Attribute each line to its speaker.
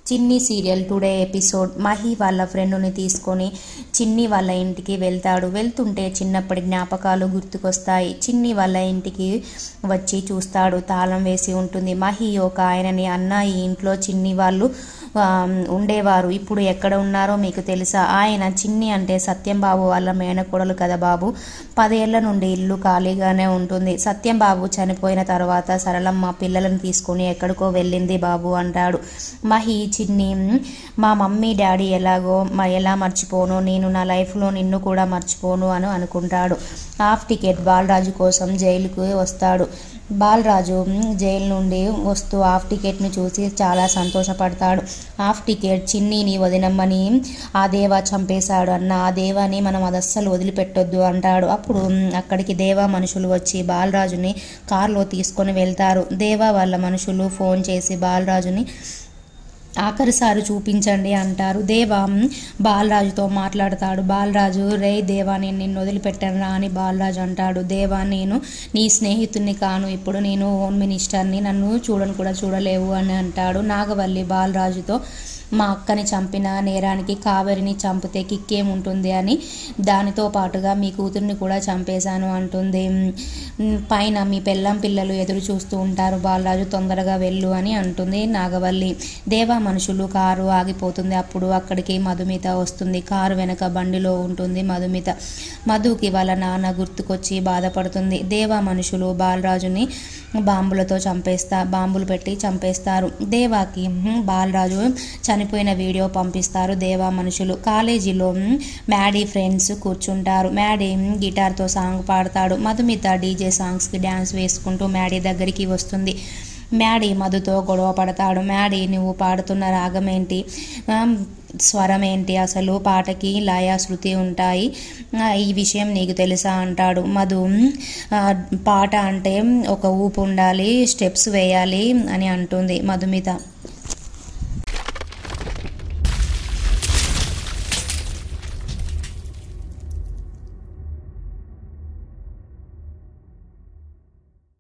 Speaker 1: చిన్ని serial today episode. Mahi వాళ్ళ ఫ్రెండ్ని తీసుకొని చిన్ని వాళ్ళ ఇంటికి వెళ్తాడు. వెళ్తుంటే చిన్నప్పటి జ్ఞాపకాలు గుర్తుకొస్తాయి. చిన్ని వాళ్ళ ఇంటికి వచ్చి చూస్తాడు, తాళం వేసి ఉంటుంది. మహి ఒక ఆయనని, అన్న ఈ ఇంట్లో చిన్ని వాళ్ళు ఉండేవారు, ఇప్పుడు ఎక్కడ ఉన్నారో మీకు తెలుసా? ఆయన చిన్ని అంటే సత్యం బాబు వాళ్ళ మేనకోడలు కదా బాబు. 10 ఏళ్ల నుండి ఇల్లు ఖాళీగానే ఉంటుంది. సత్యం బాబు చనిపోయిన తర్వాత సరళమ్మ పిల్లలను తీసుకొని ఎక్కడికో వెళ్ళింది బాబు అంటాడు. మహి చిన్ని, మా మమ్మీ డాడీ ఎలా మర్చిపోను, నేను నా లైఫ్లో నిన్ను కూడా మర్చిపోను అని అనుకుంటాడు. హాఫ్ టికెట్ బాలరాజు కోసం జైలుకు వస్తాడు. బాలరాజు జైలు నుండి వస్తూ హాఫ్ టికెట్ని చూసి చాలా సంతోషపడతాడు. హాఫ్ టికెట్ చిన్నిని వదినమ్మని ఆ దేవా చంపేశాడు అన్న, ఆ దేవాని మనం అదస్సలు వదిలిపెట్టొద్దు అంటాడు. అప్పుడు అక్కడికి దేవా మనుషులు వచ్చి బాలరాజుని కారులో తీసుకొని వెళ్తారు. దేవా వాళ్ళ మనుషులు ఫోన్ చేసి బాలరాజుని ఆఖరిసారి చూపించండి అంటారు. దేవా బాలరాజుతో మాట్లాడతాడు. బాలరాజు, రే దేవా, నేను నిన్ను వదిలిపెట్టాను రా అని బాలరాజు అంటాడు. దేవా, నేను నీ స్నేహితుడిని కాను, ఇప్పుడు నేను హోమ్ మినిస్టర్ని, నన్ను కూడా చూడలేవు అని అంటాడు. నాగవల్లి బాలరాజుతో, మా అక్కని చంపిన నేరానికి కావేరిని చంపితే కిక్కేముంటుంది అని, దానితో పాటుగా మీ కూతుర్ని కూడా చంపేశాను అంటుంది. పైన మీ పిల్లలు ఎదురు చూస్తూ ఉంటారు, బాలరాజు తొందరగా వెళ్ళు అని అంటుంది నాగవల్లి. దేవా మనుషులు కారు ఆగిపోతుంది. అప్పుడు అక్కడికి మధుమిత వస్తుంది. కారు వెనక బండిలో ఉంటుంది మధుమిత. మధుకి వాళ్ళ నాన్న గుర్తుకొచ్చి బాధపడుతుంది. దేవా మనుషులు బాలరాజుని బాంబులు పెట్టి చంపేస్తారు. దేవాకి బాలరాజు చనిపోయిన వీడియో పంపిస్తారు దేవా మనుషులు. కాలేజీలో మ్యాడీ ఫ్రెండ్స్ కూర్చుంటారు. మ్యాడీ గిటార్తో సాంగ్ పాడతాడు. మధుమిత డీజే సాంగ్స్కి డ్యాన్స్ వేసుకుంటూ మ్యాడీ దగ్గరికి వస్తుంది. మ్యాడీ మధుతో గొడవ పడతాడు. మ్యాడీ, నువ్వు పాడుతున్న రాగం ఏంటి, స్వరం ఏంటి, అసలు పాటకి లయ శృతి ఉంటాయి, ఈ విషయం నీకు తెలుసా అంటాడు. మధు, పాట అంటే ఒక ఊపు ఉండాలి, స్టెప్స్ వేయాలి అని అంటుంది మధుమిత.